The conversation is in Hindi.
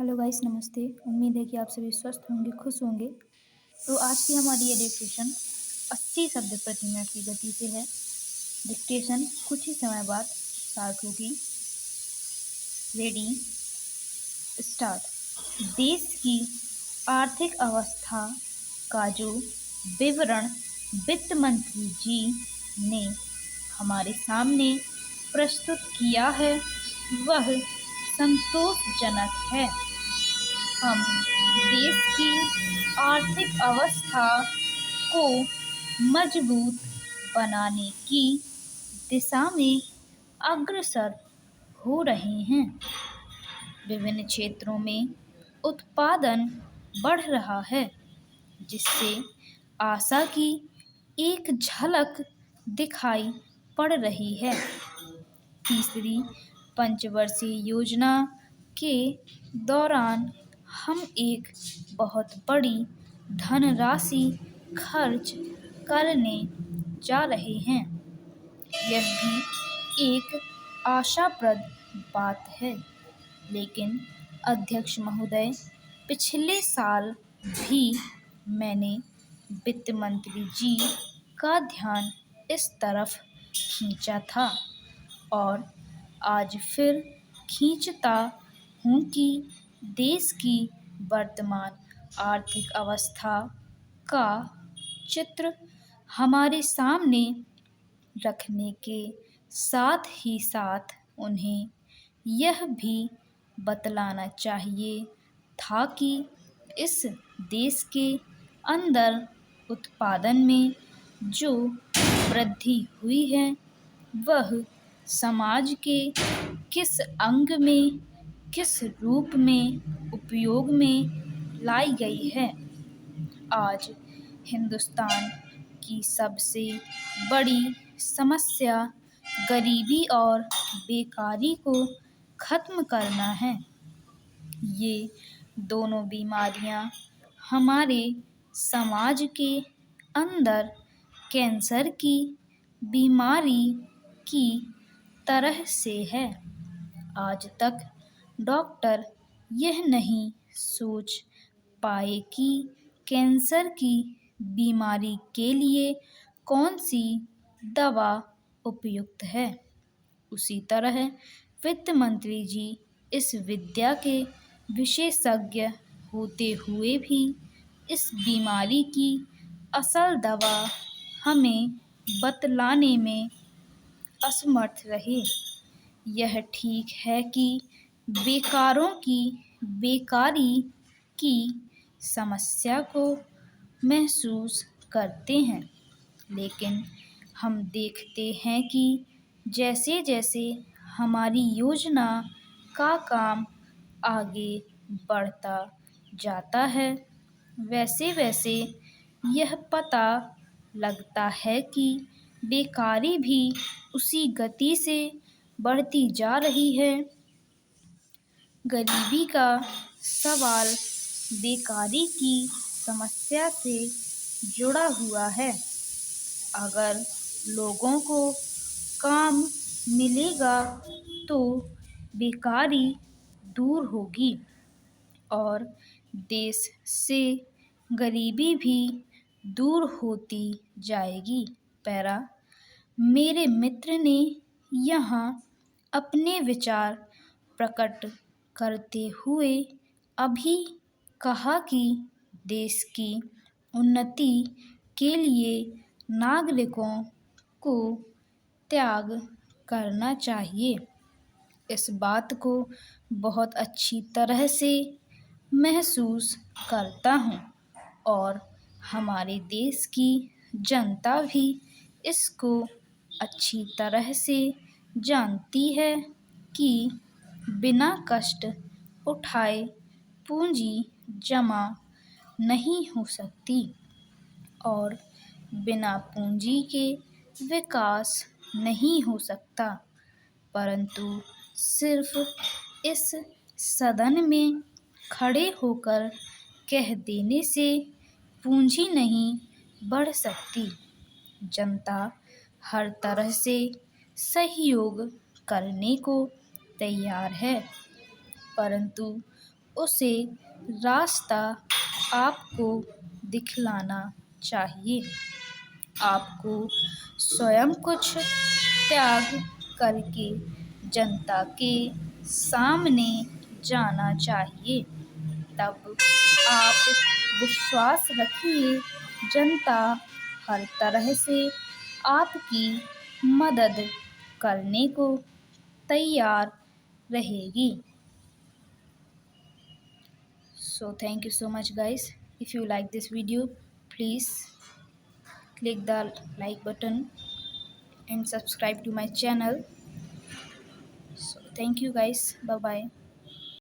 हेलो गाइस, नमस्ते। उम्मीद है कि आप सभी स्वस्थ होंगे, खुश होंगे। तो आज की हमारी ये डिक्टेशन 80 शब्द प्रति मिनट की गति से है। डिक्टेशन कुछ ही समय बाद स्टार्ट होगी। Ready, start. देश की आर्थिक अवस्था का जो विवरण वित्त मंत्री जी ने हमारे सामने प्रस्तुत किया है वह संतोषजनक है। हम देश की आर्थिक अवस्था को मजबूत बनाने की दिशा में अग्रसर हो रहे हैं। विभिन्न क्षेत्रों में उत्पादन बढ़ रहा है, जिससे आशा की एक झलक दिखाई पड़ रही है। तीसरी पंचवर्षीय योजना के दौरान हम एक बहुत बड़ी धनराशि खर्च करने जा रहे हैं। यह भी एक आशाप्रद बात है, लेकिन अध्यक्ष महोदय, पिछले साल भी मैंने वित्त मंत्री जी का ध्यान इस तरफ खींचा था और आज फिर खींचता हूँ कि देश की वर्तमान आर्थिक अवस्था का चित्र हमारे सामने रखने के साथ ही साथ उन्हें यह भी बतलाना चाहिए था कि इस देश के अंदर उत्पादन में जो वृद्धि हुई है वह समाज के किस अंग में, किस रूप में उपयोग में लाई गई है। आज हिंदुस्तान की सबसे बड़ी समस्या गरीबी और बेकारी को खत्म करना है। ये दोनों बीमारियां हमारे समाज के अंदर कैंसर की बीमारी की तरह से है। आज तक डॉक्टर यह नहीं सोच पाए कि कैंसर की बीमारी के लिए कौन सी दवा उपयुक्त है। उसी तरह वित्त मंत्री जी इस विद्या के विशेषज्ञ होते हुए भी इस बीमारी की असल दवा हमें बतलाने में असमर्थ रहे। यह ठीक है कि बेकारों की बेकारी की समस्या को महसूस करते हैं, लेकिन हम देखते हैं कि जैसे जैसे हमारी योजना का काम आगे बढ़ता जाता है, वैसे वैसे यह पता लगता है कि बेकारी भी उसी गति से बढ़ती जा रही है। गरीबी का सवाल बेकारी की समस्या से जुड़ा हुआ है। अगर लोगों को काम मिलेगा तो बेकारी दूर होगी और देश से गरीबी भी दूर होती जाएगी। पैरा, मेरे मित्र ने यहाँ अपने विचार प्रकट करते हुए अभी कहा कि देश की उन्नति के लिए नागरिकों को त्याग करना चाहिए। इस बात को बहुत अच्छी तरह से महसूस करता हूँ और हमारे देश की जनता भी इसको अच्छी तरह से जानती है कि बिना कष्ट उठाए पूंजी जमा नहीं हो सकती और बिना पूंजी के विकास नहीं हो सकता। परंतु सिर्फ इस सदन में खड़े होकर कह देने से पूंजी नहीं बढ़ सकती। जनता हर तरह से सहयोग करने को तैयार है, परंतु उसे रास्ता आपको दिखलाना चाहिए। आपको स्वयं कुछ त्याग करके जनता के सामने जाना चाहिए। तब आप विश्वास रखिए, जनता हर तरह से आपकी मदद करने को तैयार रहेगी। So thank you so much guys. If you like this video, please click the like button and subscribe to my channel. So thank you guys. Bye bye.